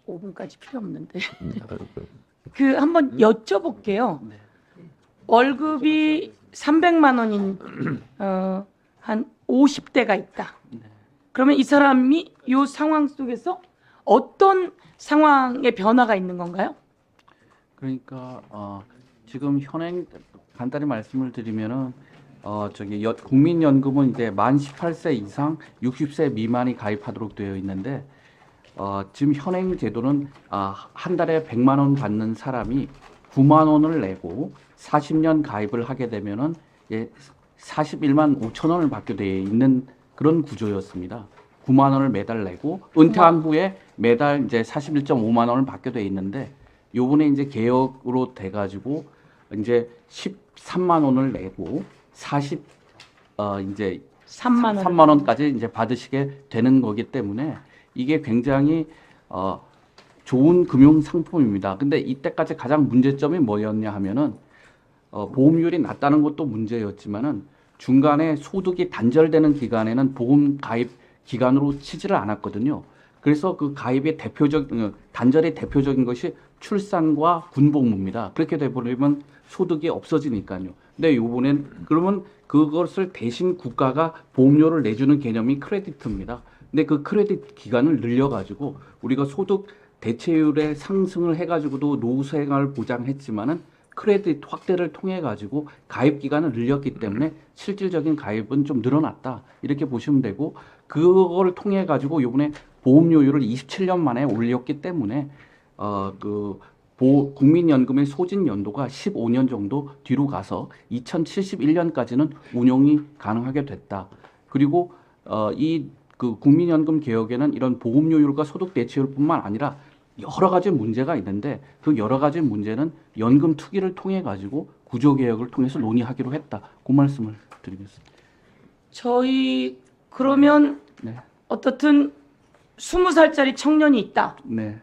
5분까지 필요 없는데. 그, 그 한번 여쭤볼게요. 네. 월급이 300만 원인 한 50대가 있다. 네. 그러면 이 사람이 이 상황 속에서 어떤 상황의 변화가 있는 건가요? 그러니까 지금 현행 간단히 말씀을 드리면은 국민연금은 이제 만 18세 이상 60세 미만이 가입하도록 되어 있는데 지금 현행 제도는 한 달에 100만 원 받는 사람이 9만 원을 내고 40년 가입을 하게 되면은 41만 5천 원을 받게 되어 있는 그런 구조였습니다. 9만 원을 매달 내고 은퇴한 후에 매달 이제 41.5만 원을 받게 되어 있는데 요번에 이제 개혁으로 돼 가지고 이제 13만 원을 내고 이제 3만 원까지 이제 받으시게 되는 거기 때문에 이게 굉장히 좋은 금융 상품입니다. 근데 이때까지 가장 문제점이 뭐였냐 하면은 보험료율이 낮다는 것도 문제였지만은 중간에 소득이 단절되는 기간에는 보험 가입 기간으로 치지를 않았거든요. 그래서 그 가입의 단절의 대표적인 것이 출산과 군복무입니다. 그렇게 돼버리면 소득이 없어지니까요. 근데 이번엔 그러면 그것을 대신 국가가 보험료를 내주는 개념이 크레디트입니다. 근데 그 크레디트 기간을 늘려가지고 우리가 소득 대체율의 상승을 해가지고도 노후 생활을 보장했지만은 크레딧 확대를 통해 가지고 가입 기간을 늘렸기 때문에 실질적인 가입은 좀 늘어났다 이렇게 보시면 되고 그걸 통해 가지고 이번에 보험료율을 27년 만에 올렸기 때문에 국민연금의 소진 연도가 15년 정도 뒤로 가서 2071년까지는 운용이 가능하게 됐다. 그리고 그 국민연금 개혁에는 이런 보험료율과 소득 대체율뿐만 아니라 여러 가지 문제가 있는데 그 여러 가지 문제는 연금 투기를 통해 가지고 구조 개혁을 통해서 논의하기로 했다. 그 말씀을 드리겠습니다. 저희 그러면 네. 어떻든 20살짜리 청년이 있다. 네.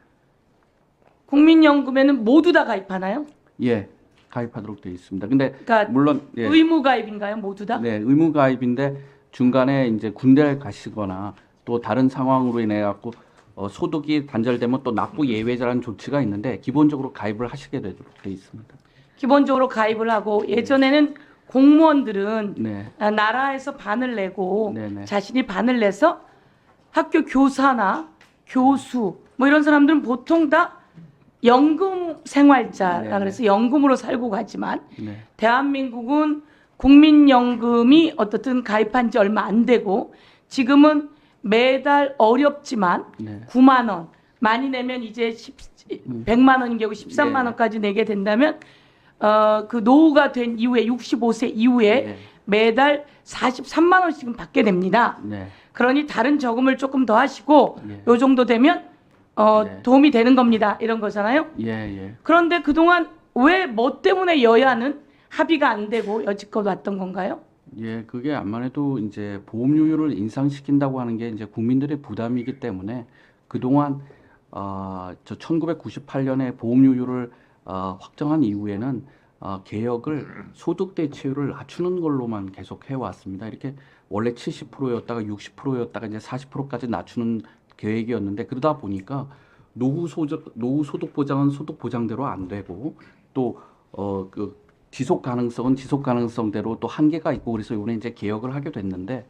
국민연금에는 모두 다 가입하나요? 예. 가입하도록 되어 있습니다. 근데 그러니까 물론 의무 가입인가요, 모두 다? 네, 의무 가입인데 중간에 이제 군대를 가시거나 또 다른 상황으로 인해 갖고 소득이 단절되면 또 납부 예외자라는 조치가 있는데 기본적으로 가입을 하시게 되도록 되어 있습니다. 기본적으로 가입을 하고 예전에는 공무원들은 네. 나라에서 반을 내고 네네. 자신이 반을 내서 학교 교사나 교수 뭐 이런 사람들은 보통 다 연금 생활자라 네네. 그래서 연금으로 살고 가지만 네. 대한민국은 국민연금이 어떻든 가입한 지 얼마 안 되고 지금은 매달 어렵지만 네. 9만 원 많이 내면 이제 100만 원인 경우 13만 네. 원까지 내게 된다면 그 노후가 된 이후에 65세 이후에 네. 매달 43만 원씩은 받게 됩니다. 네. 그러니 다른 저금을 조금 더 하시고 네. 요 정도 되면 네. 도움이 되는 겁니다. 이런 거잖아요. 예, 예. 그런데 그동안 왜 뭐 때문에 여야는 합의가 안 되고 여지껏 왔던 건가요? 예, 그게 아무래도 이제 보험료율을 인상시킨다고 하는 게 이제 국민들의 부담이기 때문에 그동안 저 1998년에 보험료율을 확정한 이후에는 개혁을 소득 대체율을 낮추는 걸로만 계속 해왔습니다. 이렇게 원래 70%였다가 60%였다가 이제 40%까지 낮추는 계획이었는데 그러다 보니까 노후 소득 보장은 소득 보장대로 안 되고 또 그 지속 가능성은 지속 가능성대로 또 한계가 있고 그래서 이번에 이제 개혁을 하게 됐는데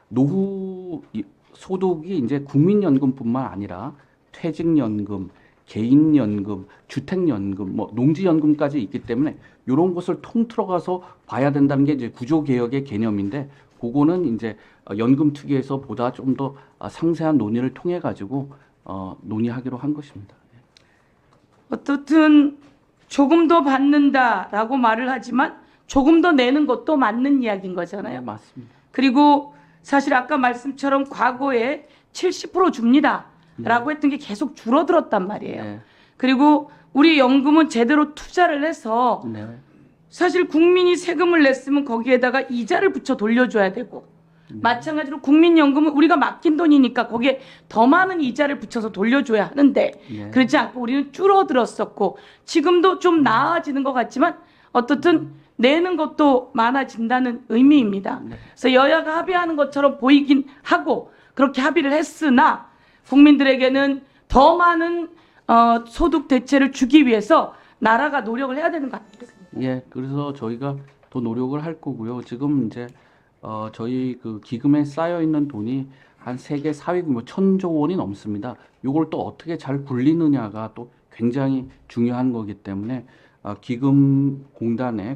노후 소득이 이제 국민연금뿐만 아니라 퇴직연금, 개인연금, 주택연금, 뭐 농지연금까지 있기 때문에 이런 것을 통틀어가서 봐야 된다는 게 이제 구조개혁의 개념인데 그거는 이제 연금 특위에서 보다 좀 더 상세한 논의를 통해 가지고 논의하기로 한 것입니다. 어떻든 조금 더 받는다라고 말을 하지만 조금 더 내는 것도 맞는 이야기인 거잖아요. 네, 맞습니다. 그리고 사실 아까 말씀처럼 과거에 70% 줍니다라고 했던 게 계속 줄어들었단 말이에요. 네. 그리고 우리 연금은 제대로 투자를 해서 네. 사실 국민이 세금을 냈으면 거기에다가 이자를 붙여 돌려줘야 되고 마찬가지로 국민연금은 우리가 맡긴 돈이니까 거기에 더 많은 이자를 붙여서 돌려줘야 하는데 네. 그렇지 않고 우리는 줄어들었었고 지금도 좀 나아지는 것 같지만 어떻든 내는 것도 많아진다는 의미입니다. 네. 그래서 여야가 합의하는 것처럼 보이긴 하고 그렇게 합의를 했으나 국민들에게는 더 많은 소득 대체를 주기 위해서 나라가 노력을 해야 되는 것 같아요. 예, 그래서 저희가 더 노력을 할 거고요. 지금 이제 저희 그 기금에 쌓여 있는 돈이 한 세계 사회 규모 1,000조 원이 넘습니다. 이걸 또 어떻게 잘 굴리느냐가 또 굉장히 중요한 거기 때문에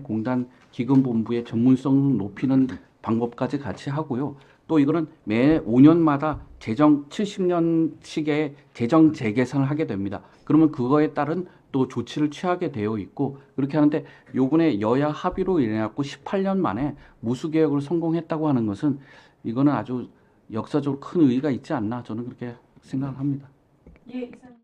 공단 기금본부의 전문성 높이는 방법까지 같이 하고요. 또 이거는 매 5년마다 70년씩의 재정 재계산을 하게 됩니다. 그러면 그거에 따른 또 조치를 취하게 되어 있고 그렇게 하는데 요번에 여야 합의로 인해 갖고 18년 만에 무수개혁을 성공했다고 하는 것은 이거는 아주 역사적으로 큰 의의가 있지 않나 저는 그렇게 생각합니다. 예, 이사님.